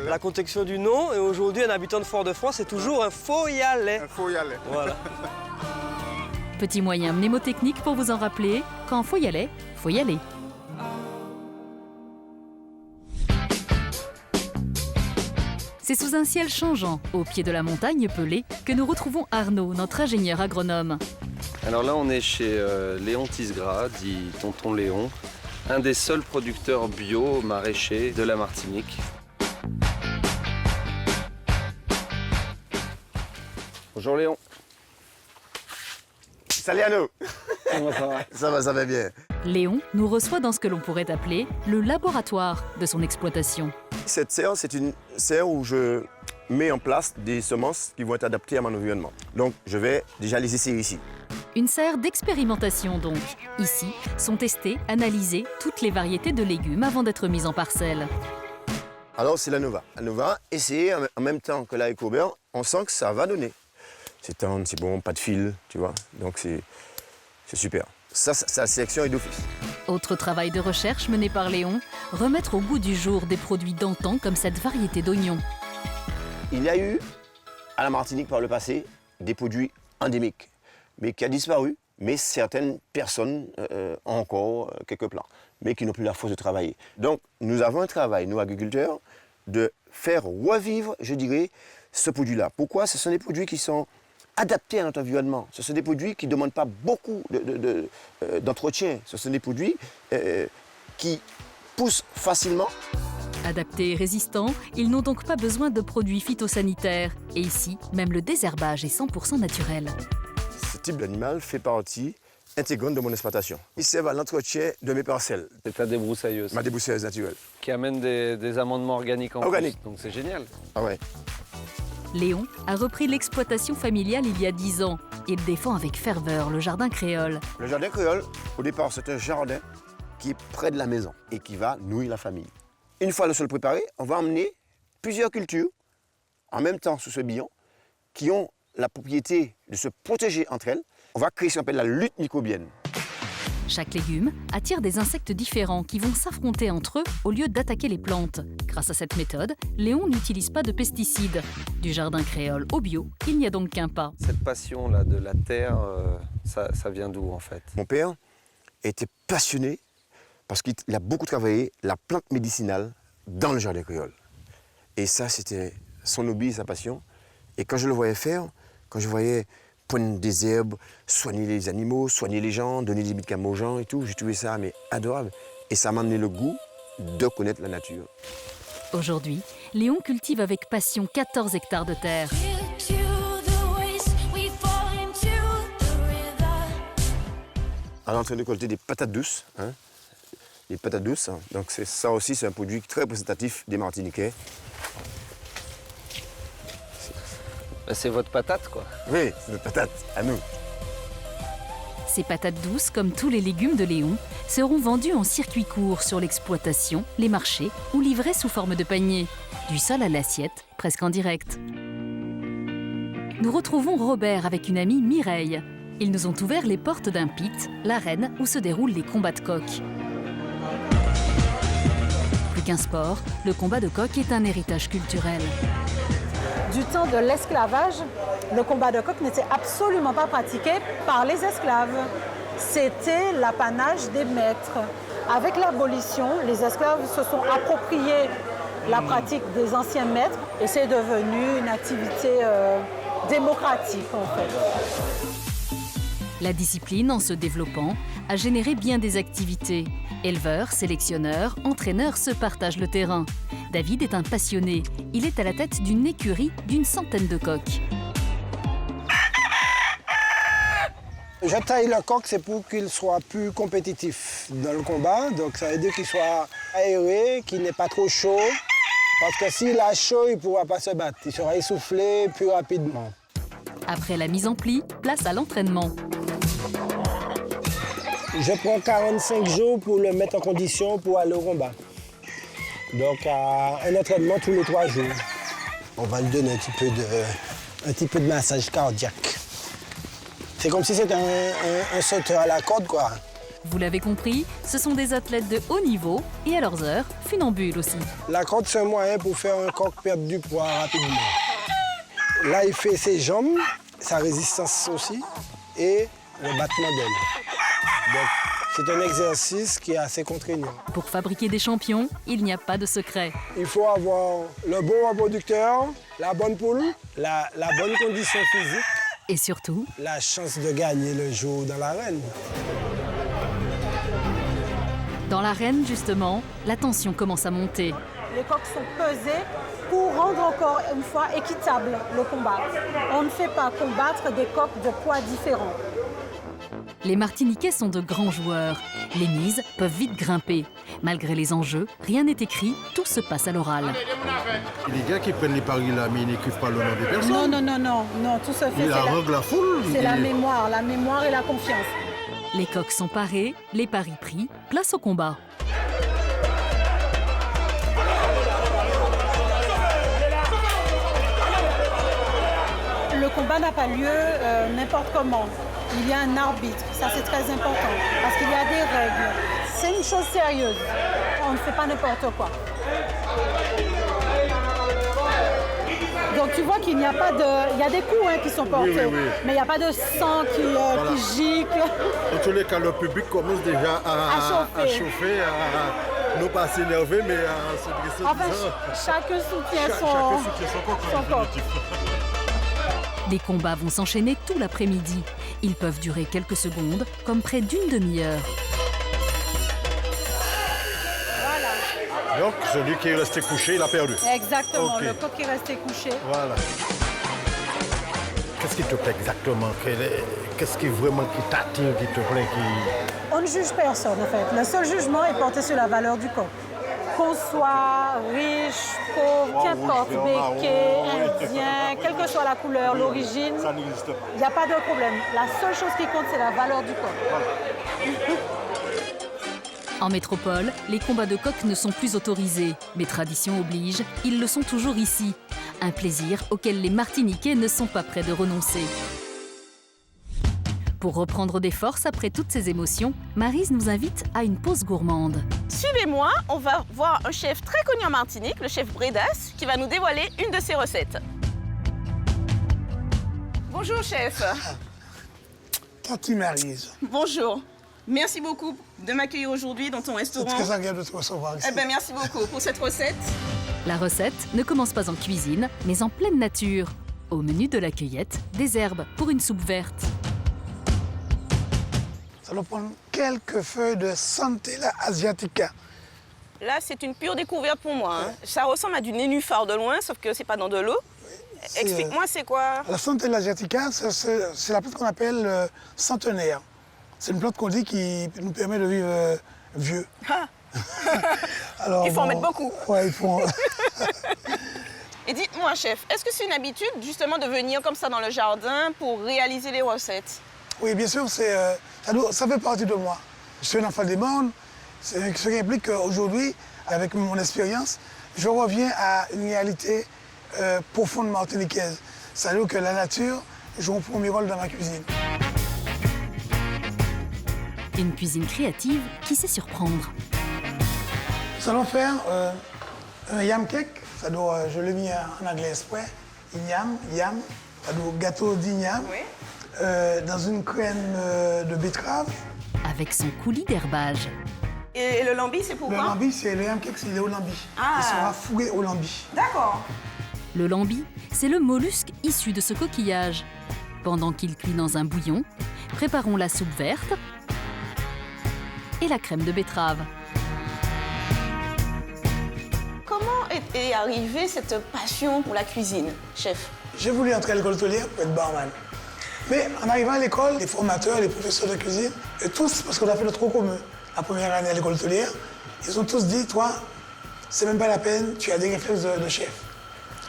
La contexture du nom. Et aujourd'hui, un habitant de Fort-de-France est toujours un Foyalais. Un Foyalais. Voilà. Petit moyen mnémotechnique pour vous en rappeler, quand faut y aller, faut y aller. C'est sous un ciel changeant, au pied de la montagne Pelée, que nous retrouvons Arnaud, notre ingénieur agronome. Alors là, on est chez Léon Tisgras, dit Tonton Léon, un des seuls producteurs bio maraîchers de la Martinique. Bonjour Léon. Salut Arnaud. Comment ça va? Ça va bien. Léon nous reçoit dans ce que l'on pourrait appeler le laboratoire de son exploitation. Cette serre, c'est une serre où je mets en place des semences qui vont être adaptées à mon environnement. Donc, je vais déjà les essayer ici. Une serre d'expérimentation donc. Ici sont testées, analysées toutes les variétés de légumes avant d'être mises en parcelles. Alors, c'est la Nova. La Nova, essayée en même temps que la Ecober, on sent que ça va donner. C'est tendre, c'est bon, pas de fil, tu vois. Donc, c'est super. Ça, la sélection est d'office. Autre travail de recherche mené par Léon, remettre au goût du jour des produits d'antan comme cette variété d'oignons. Il y a eu, à la Martinique par le passé, des produits endémiques, mais qui a disparu. Mais certaines personnes ont encore quelques plants, mais qui n'ont plus la force de travailler. Donc, nous avons un travail, nous agriculteurs, de faire revivre, je dirais, ce produit-là. Pourquoi? Ce sont des produits qui sont adaptés à notre environnement. Ce sont des produits qui ne demandent pas beaucoup d'entretien. Ce sont des produits qui poussent facilement. Adaptés et résistants, ils n'ont donc pas besoin de produits phytosanitaires. Et ici, même le désherbage est 100% naturel. Ce type d'animal fait partie intégrante de mon exploitation. Il sert à l'entretien de mes parcelles. C'est ta débroussailleuse. Ma débroussailleuse naturelle. Qui amène des amendements organiques en plus. Donc c'est génial. Ah ouais. Léon a repris l'exploitation familiale il y a 10 ans. Il défend avec ferveur le jardin créole. Le jardin créole, au départ, c'est un jardin qui est près de la maison et qui va nourrir la famille. Une fois le sol préparé, on va emmener plusieurs cultures en même temps sous ce billon qui ont la propriété de se protéger entre elles. On va créer ce qu'on appelle la lutte microbienne. Chaque légume attire des insectes différents qui vont s'affronter entre eux au lieu d'attaquer les plantes. Grâce à cette méthode, Léon n'utilise pas de pesticides. Du jardin créole au bio, il n'y a donc qu'un pas. Cette passion-là de la terre, ça vient d'où en fait? Mon père était passionné parce qu'il a beaucoup travaillé la plante médicinale dans le jardin créole. Et ça, c'était son hobby et sa passion. Et quand je le voyais faire, quand je voyais prendre des herbes, soigner les animaux, soigner les gens, donner des médicaments aux gens et tout, j'ai trouvé ça mais adorable. Et ça m'a amené le goût de connaître la nature. Aujourd'hui, Léon cultive avec passion 14 hectares de terre. On est en train de collecter des patates douces. Hein. Des patates douces. Hein. Donc ça aussi, c'est un produit très représentatif des Martiniquais. C'est votre patate, quoi. Oui, c'est notre patate, à nous. Ces patates douces, comme tous les légumes de Léon, seront vendues en circuit court sur l'exploitation, les marchés ou livrées sous forme de panier. Du sol à l'assiette, presque en direct. Nous retrouvons Robert avec une amie Mireille. Ils nous ont ouvert les portes d'un pit, l'arène où se déroulent les combats de coqs. Plus qu'un sport, le combat de coq est un héritage culturel. Du temps de l'esclavage, le combat de coq n'était absolument pas pratiqué par les esclaves. C'était l'apanage des maîtres. Avec l'abolition, les esclaves se sont appropriés la pratique des anciens maîtres et c'est devenu une activité démocratique en fait. La discipline, en se développant, a généré bien des activités. Éleveurs, sélectionneurs, entraîneurs se partagent le terrain. David est un passionné. Il est à la tête d'une écurie d'une centaine de coqs. Je taille le coq, c'est pour qu'il soit plus compétitif dans le combat. Donc ça veut dire qu'il soit aéré, qu'il n'est pas trop chaud. Parce que s'il a chaud, il ne pourra pas se battre. Il sera essoufflé plus rapidement. Après la mise en pli, place à l'entraînement. Je prends 45 jours pour le mettre en condition pour aller au combat. Donc un entraînement tous les 3 jours. On va lui donner un petit peu de massage cardiaque. C'est comme si c'était un sauteur à la corde, quoi. Vous l'avez compris, ce sont des athlètes de haut niveau et à leurs heures, funambules aussi. La corde, c'est un moyen pour faire un coq perdre du poids rapidement. Là, il fait ses jambes, sa résistance aussi, et le battement d'aile. Donc, c'est un exercice qui est assez contraignant. Pour fabriquer des champions, il n'y a pas de secret. Il faut avoir le bon reproducteur, la bonne poule, la bonne condition physique. Et surtout, la chance de gagner le jour dans l'arène. Dans l'arène, justement, la tension commence à monter. Les coqs sont pesés pour rendre encore une fois équitable le combat. On ne fait pas combattre des coqs de poids différents. Les Martiniquais sont de grands joueurs. Les mises peuvent vite grimper. Malgré les enjeux, rien n'est écrit, tout se passe à l'oral. Les gars qui prennent les paris là, mais ils n'écrivent pas le nom des personnes. Non, tout se fait. Il arrange la foule. C'est la mémoire et la confiance. Les coqs sont parés, les paris pris, place au combat. Le combat n'a pas lieu n'importe comment. Il y a un arbitre, ça c'est très important, parce qu'il y a des règles. C'est une chose sérieuse, on ne fait pas n'importe quoi. Donc tu vois qu'il n'y a pas de... Il y a des coups qui sont portés, mais il n'y a pas de sang qui gicle. En tous les cas, le public commence déjà à chauffer, à ne pas s'énerver, mais à se dresser. Enfin, chacun soutient son corps. Les combats vont s'enchaîner tout l'après-midi. Ils peuvent durer quelques secondes, comme près d'une demi-heure. Donc, celui qui est resté couché, il a perdu. Exactement, le coq qui est resté couché. Voilà. Qu'est-ce qui te plaît exactement? Qu'est-ce qui vraiment qui t'attire, qui te plaît On ne juge personne, en fait. Le seul jugement est porté sur la valeur du coq. Qu'on soit riche, pauvre, qu'importe, béquet, indien, quelle que soit la couleur, l'origine, il n'y a pas de problème. La seule chose qui compte, c'est la valeur du coq. En métropole, les combats de coqs ne sont plus autorisés, mais tradition oblige, ils le sont toujours ici. Un plaisir auquel les Martiniquais ne sont pas prêts de renoncer. Pour reprendre des forces après toutes ces émotions, Maryse nous invite à une pause gourmande. Suivez-moi, on va voir un chef très connu en Martinique, le chef Bredas, qui va nous dévoiler une de ses recettes. Bonjour chef. Tante Maryse. Bonjour. Merci beaucoup de m'accueillir aujourd'hui dans ton restaurant. C'est très agréable de te recevoir ici. Eh ben, merci beaucoup pour cette recette. La recette ne commence pas en cuisine, mais en pleine nature. Au menu de la cueillette, des herbes pour une soupe verte. Nous allons prendre quelques feuilles de Centella asiatica. Là, c'est une pure découverte pour moi. Hein. Ça ressemble à du nénuphar de loin, sauf que c'est pas dans de l'eau. Explique-moi, c'est quoi? La Centella asiatica, c'est la plante qu'on appelle centenaire. C'est une plante qu'on dit qui nous permet de vivre vieux. Ah. Alors, il faut en mettre beaucoup. Ouais, il faut. Et dites-moi, chef, est-ce que c'est une habitude justement de venir comme ça dans le jardin pour réaliser les recettes? Oui, bien sûr, ça fait partie de moi. Je suis un enfant des mondes, ce qui implique qu'aujourd'hui, avec mon expérience, je reviens à une réalité profonde martiniquaise. C'est-à-dire que la nature joue un premier rôle dans ma cuisine. Une cuisine créative qui sait surprendre. Nous allons faire un yam cake. Je l'ai mis en anglais exprès. Yam, gâteau d'igname. Oui. Dans une crème de betterave. Avec son coulis d'herbage. Et le lambi, c'est pour Le quoi? lambi, c'est le yam cake, c'est au lambi. Ah. Il sera fourré au lambi. D'accord. Le lambi, c'est le mollusque issu de ce coquillage. Pendant qu'il cuit dans un bouillon, préparons la soupe verte et la crème de betterave. Comment est arrivée cette passion pour la cuisine, chef? J'ai voulu entrer à l'école hôtelière pour être barman. Mais en arrivant à l'école, les formateurs, les professeurs de cuisine, et tous, parce qu'on a fait le trop commun, la première année à l'école hôtelière, ils ont tous dit, toi, c'est même pas la peine, tu as des réflexes de chef.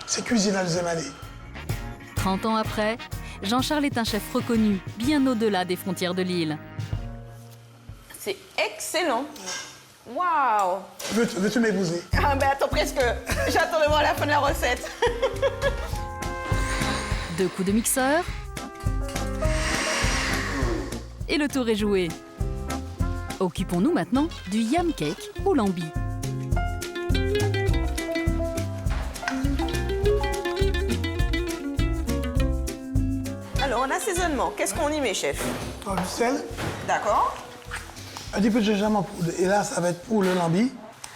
C'est cuisine la deuxième année. 30 ans après, Jean-Charles est un chef reconnu, bien au-delà des frontières de l'île. C'est excellent. Waouh! Veux-tu m'épouser? Ah ben attends, presque. J'attends de voir la fin de la recette. 2 coups de mixeur. Et le tour est joué. Occupons-nous maintenant du yam cake au lambi. Alors, en assaisonnement, qu'est-ce qu'on y met, chef? Du sel. D'accord. Un petit peu de gingembre en poudre. Et là, ça va être pour le lambi.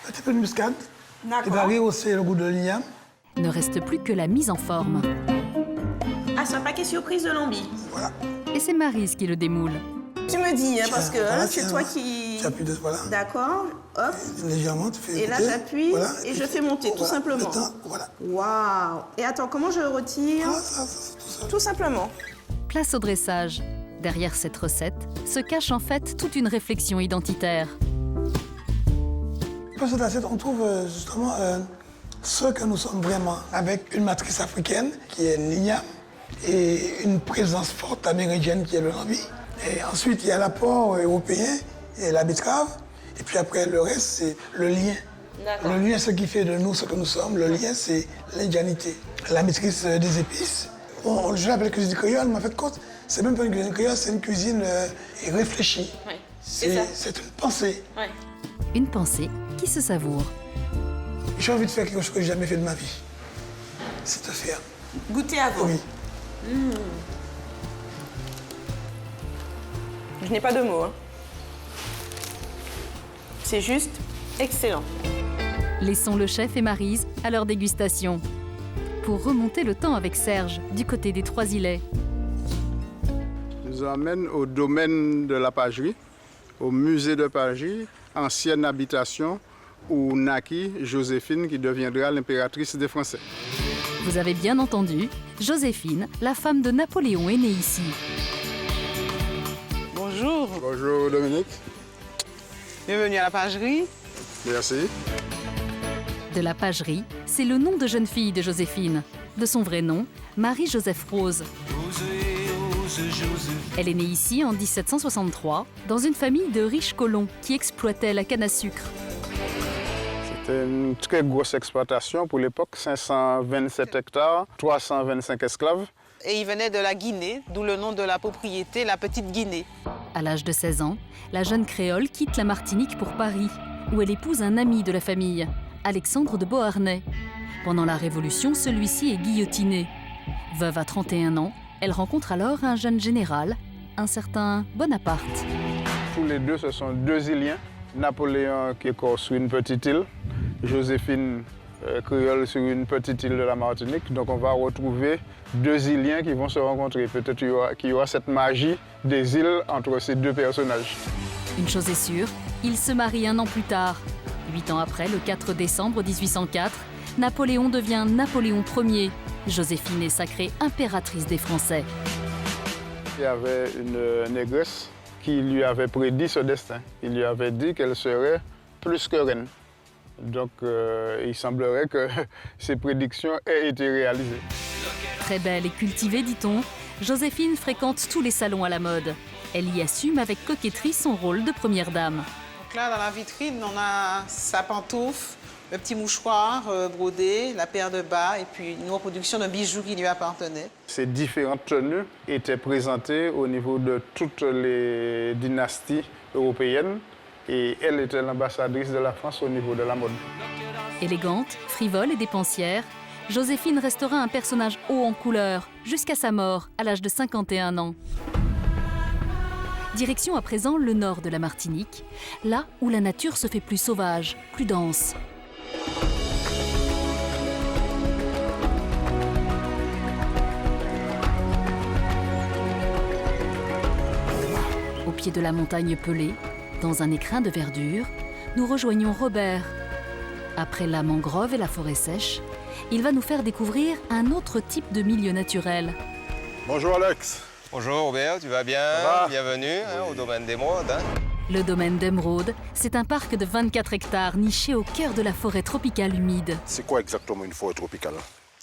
Un petit peu de muscade. D'accord. Et va rehausser le goût de l'igname. Ne reste plus que la mise en forme. Ah, c'est un paquet surprise de lambi. Voilà. Et c'est Maryse qui le démoule. Tu me dis, hein, parce que voilà, c'est toi qui... Tu appuies voilà. D'accord, hop. Légèrement, tu fais. Et là, j'appuie et je fais monter, tout simplement. Voilà. Waouh! Et attends, comment je retire? Tout simplement. Place au dressage. Derrière cette recette se cache en fait toute une réflexion identitaire. Dans cette assiette, on trouve justement ce que nous sommes vraiment, avec une matrice africaine qui est l'igname et une présence forte amérindienne qui est le lambi. Et ensuite, il y a l'apport européen et la betterave. Et puis après, le reste, c'est le lien. Le lien, ce qui fait de nous ce que nous sommes. Le lien, c'est l'indianité. La maîtrise des épices. Bon, je l'appelle cuisine créole, mais en fait, c'est même pas une cuisine créole, c'est une cuisine réfléchie. Oui, c'est une pensée. Oui. Une pensée qui se savoure. J'ai envie de faire quelque chose que j'ai jamais fait de ma vie. C'est te faire. Goûter avant. Oui. Je n'ai pas de mots. Hein. C'est juste excellent. Laissons le chef et Maryse à leur dégustation. Pour remonter le temps avec Serge, du côté des Trois-Îlets. Je nous emmène au domaine de la pagerie, au musée de Pagerie, ancienne habitation où naquit Joséphine qui deviendra l'impératrice des Français. Vous avez bien entendu, Joséphine, la femme de Napoléon, est née ici. Bonjour. Bonjour Dominique. Bienvenue à la pagerie. Merci. De la pagerie, c'est le nom de jeune fille de Joséphine. De son vrai nom, Marie-Joseph Rose. Elle est née ici en 1763, dans une famille de riches colons qui exploitaient la canne à sucre. C'était une très grosse exploitation pour l'époque, 527 hectares, 325 esclaves. Et il venait de la Guinée, d'où le nom de la propriété, la Petite Guinée. À l'âge de 16 ans, la jeune créole quitte la Martinique pour Paris, où elle épouse un ami de la famille, Alexandre de Beauharnais. Pendant la Révolution, celui-ci est guillotiné. Veuve à 31 ans, elle rencontre alors un jeune général, un certain Bonaparte. Tous les deux, ce sont deux Iliens. Napoléon qui est sur une petite île, Joséphine créole sur une petite île de la Martinique. Donc on va retrouver deux Iliens qui vont se rencontrer. Peut-être qu'il y aura cette magie des îles entre ces deux personnages. Une chose est sûre, ils se marient un an plus tard. 8 ans après, le 4 décembre 1804, Napoléon devient Napoléon Ier. Joséphine est sacrée impératrice des Français. Il y avait une négresse qui lui avait prédit ce destin. Il lui avait dit qu'elle serait plus que reine. Donc il semblerait que ces prédictions aient été réalisées. Très belle et cultivée, dit-on, Joséphine fréquente tous les salons à la mode. Elle y assume avec coquetterie son rôle de première dame. Donc là, dans la vitrine, on a sa pantoufle, le petit mouchoir brodé, la paire de bas et puis une reproduction d'un bijou qui lui appartenait. Ces différentes tenues étaient présentées au niveau de toutes les dynasties européennes et elle était l'ambassadrice de la France au niveau de la mode. Élégante, frivole et dépensière, Joséphine restera un personnage haut en couleur jusqu'à sa mort à l'âge de 51 ans. Direction à présent le nord de la Martinique, là où la nature se fait plus sauvage, plus dense. Au pied de la montagne pelée, dans un écrin de verdure, nous rejoignons Robert. Après la mangrove et la forêt sèche, il va nous faire découvrir un autre type de milieu naturel. Bonjour Alex. Bonjour Robert, tu vas bien? Bienvenue au domaine d'Émeraude. Le domaine d'Émeraude, c'est un parc de 24 hectares niché au cœur de la forêt tropicale humide. C'est quoi exactement une forêt tropicale?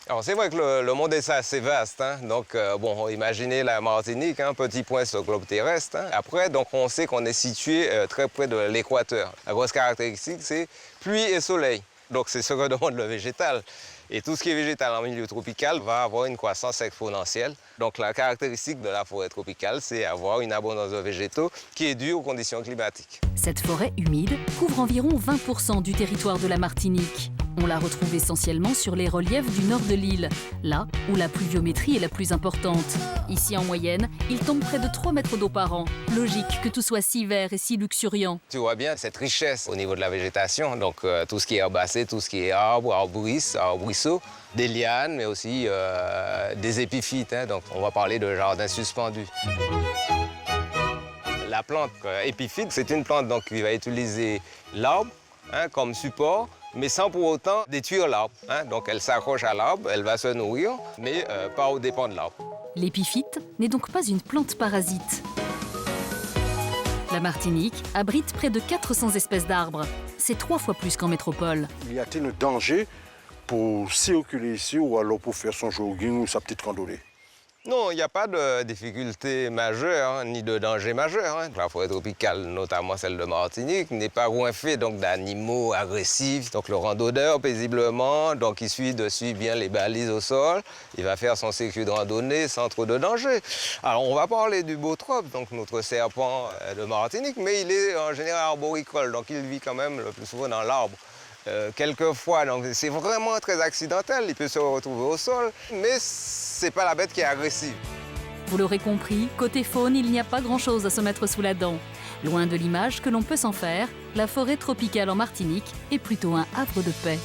Alors c'est vrai que le monde est assez vaste, hein. Donc bon, imaginez la Martinique, un petit point sur le globe terrestre. Hein. Après, donc on sait qu'on est situé très près de l'équateur. La grosse caractéristique, c'est pluie et soleil. Donc c'est ce que demande le végétal. Et tout ce qui est végétal en milieu tropical va avoir une croissance exponentielle. Donc la caractéristique de la forêt tropicale, c'est avoir une abondance de végétaux qui est due aux conditions climatiques. Cette forêt humide couvre environ 20% du territoire de la Martinique. On la retrouve essentiellement sur les reliefs du nord de l'île, là où la pluviométrie est la plus importante. Ici, en moyenne, il tombe près de 3 mètres d'eau par an. Logique que tout soit si vert et si luxuriant. Tu vois bien cette richesse au niveau de la végétation, donc tout ce qui est herbacé, tout ce qui est arbre, arbrisseaux, des lianes, mais aussi des épiphytes. Hein, donc on va parler de jardin suspendu. La plante épiphyte, c'est une plante donc, qui va utiliser l'arbre comme support, mais sans pour autant détruire l'arbre. Hein. Donc elle s'accroche à l'arbre, elle va se nourrir, mais pas aux dépens de l'arbre. L'épiphyte n'est donc pas une plante parasite. La Martinique abrite près de 400 espèces d'arbres. C'est 3 fois plus qu'en métropole. Y a-t-il un danger pour circuler ici ou alors pour faire son jogging ou sa petite randonnée? Non, il n'y a pas de difficulté majeure, ni de danger majeur. Hein. La forêt tropicale, notamment celle de Martinique, n'est pas coiffée d'animaux agressifs. Donc le randonneur, paisiblement, donc il suffit de suivre bien les balises au sol. Il va faire son circuit de randonnée sans trop de danger. Alors on va parler du botrope, donc notre serpent de Martinique, mais il est en général arboricole, donc il vit quand même le plus souvent dans l'arbre. Quelquefois, donc c'est vraiment très accidentel, il peut se retrouver au sol, mais c'est pas la bête qui est agressive. Vous l'aurez compris, côté faune, il n'y a pas grand-chose à se mettre sous la dent. Loin de l'image que l'on peut s'en faire, la forêt tropicale en Martinique est plutôt un havre de paix.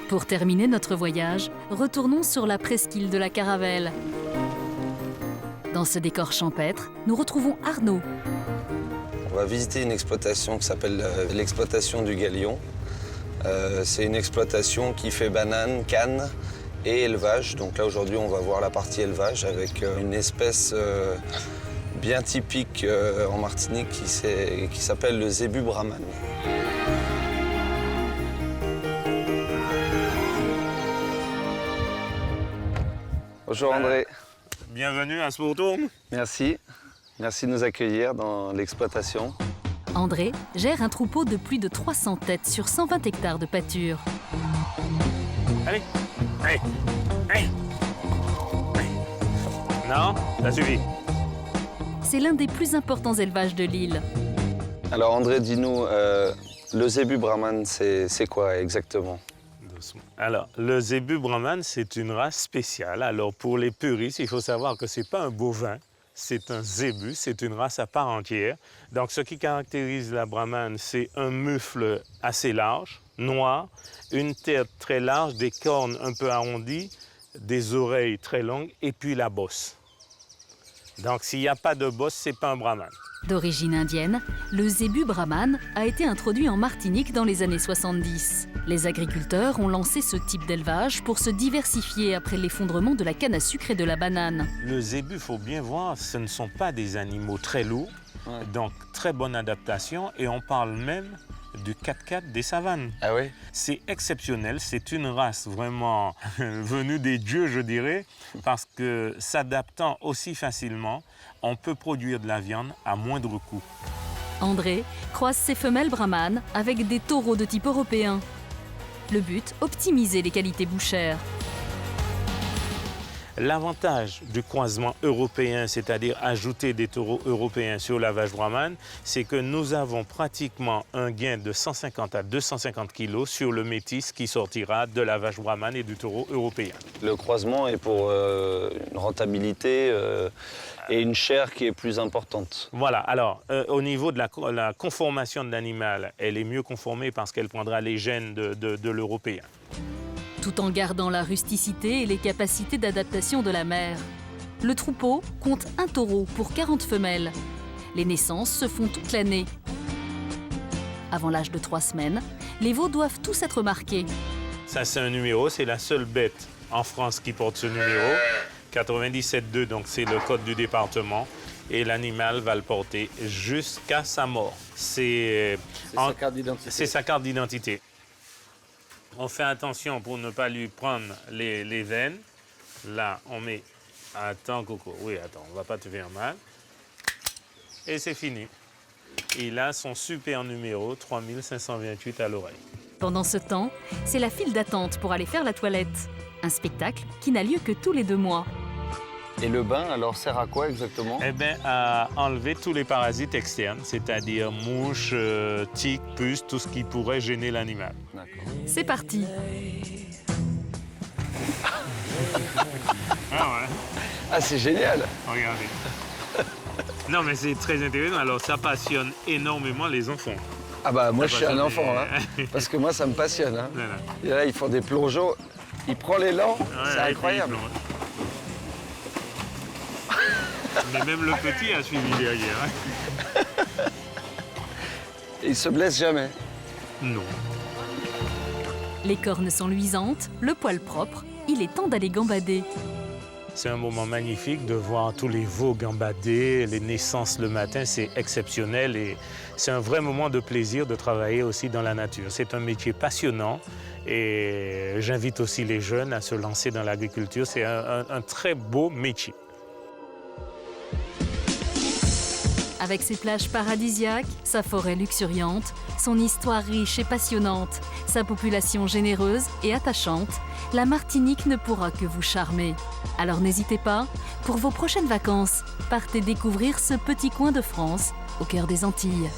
Pour terminer notre voyage, retournons sur la presqu'île de la Caravelle. Dans ce décor champêtre, nous retrouvons Arnaud. On va visiter une exploitation qui s'appelle l'exploitation du Galion. C'est une exploitation qui fait bananes, cannes et élevage. Donc là, aujourd'hui, on va voir la partie élevage avec une espèce bien typique en Martinique qui s'appelle le zébu brahman. Bonjour André. Bienvenue à Sportum. Merci. Merci de nous accueillir dans l'exploitation. André gère un troupeau de plus de 300 têtes sur 120 hectares de pâture. Allez, allez, allez. Non, ça suffit. C'est l'un des plus importants élevages de l'île. Alors André, dis-nous, le zébu brahman, c'est quoi exactement? Alors, le zébu brahman, c'est une race spéciale. Alors, pour les puristes, il faut savoir que ce n'est pas un bovin. c'est un zébu, c'est une race à part entière. Donc ce qui caractérise la brahmane, c'est un mufle assez large, noir, une tête très large, des cornes un peu arrondies, des oreilles très longues et puis la bosse. Donc s'il n'y a pas de bosse, ce n'est pas un brahmane. D'origine indienne, le zébu brahmane a été introduit en Martinique dans les années 70. Les agriculteurs ont lancé ce type d'élevage pour se diversifier après l'effondrement de la canne à sucre et de la banane. Le zébu, il faut bien voir, ce ne sont pas des animaux très lourds, donc très bonne adaptation, et on parle même du 4x4 des savanes. Ah oui? C'est exceptionnel, c'est une race vraiment venue des dieux, je dirais, parce que s'adaptant aussi facilement, on peut produire de la viande à moindre coût. André croise ses femelles brahmanes avec des taureaux de type européen. Le but, optimiser les qualités bouchères. L'avantage du croisement européen, c'est-à-dire ajouter des taureaux européens sur la vache brahmane, c'est que nous avons pratiquement un gain de 150 à 250 kg sur le métis qui sortira de la vache brahmane et du taureau européen. Le croisement est pour une rentabilité et une chair qui est plus importante. Voilà, alors au niveau de la conformation de l'animal, elle est mieux conformée parce qu'elle prendra les gènes de l'européen. Tout en gardant la rusticité et les capacités d'adaptation de la mère. Le troupeau compte un taureau pour 40 femelles. Les naissances se font toute l'année. Avant l'âge de 3 semaines, les veaux doivent tous être marqués. Ça, c'est un numéro, c'est la seule bête en France qui porte ce numéro. 97.2, donc c'est le code du département. Et l'animal va le porter jusqu'à sa mort. C'est sa carte d'identité. C'est sa carte d'identité. On fait attention pour ne pas lui prendre les veines. Là, on met... Attends, Coco. Oui, attends, on ne va pas te faire mal. Et c'est fini. Il a son super numéro, 3528 à l'oreille. Pendant ce temps, c'est la file d'attente pour aller faire la toilette. Un spectacle qui n'a lieu que tous les 2 mois. Et le bain, alors, sert à quoi exactement? Eh bien, à enlever tous les parasites externes, c'est-à-dire mouches, tiques, puces, tout ce qui pourrait gêner l'animal. C'est parti. Ah ouais. Ah, c'est génial. Regardez. Non, mais c'est très intéressant. Alors, ça passionne énormément les enfants. Ah bah, moi, je suis un enfant, hein. Parce que moi, ça me passionne. Hein. Voilà. Et là, ils font des plongeons. Il prend l'élan, c'est incroyable. Mais même le petit a suivi derrière. Et il se blesse jamais? Non. Les cornes sont luisantes, le poil propre. Il est temps d'aller gambader. C'est un moment magnifique de voir tous les veaux gambader, les naissances le matin, c'est exceptionnel et c'est un vrai moment de plaisir de travailler aussi dans la nature. C'est un métier passionnant et j'invite aussi les jeunes à se lancer dans l'agriculture. C'est un très beau métier. Avec ses plages paradisiaques, sa forêt luxuriante, son histoire riche et passionnante, sa population généreuse et attachante, la Martinique ne pourra que vous charmer. Alors n'hésitez pas, pour vos prochaines vacances, partez découvrir ce petit coin de France au cœur des Antilles.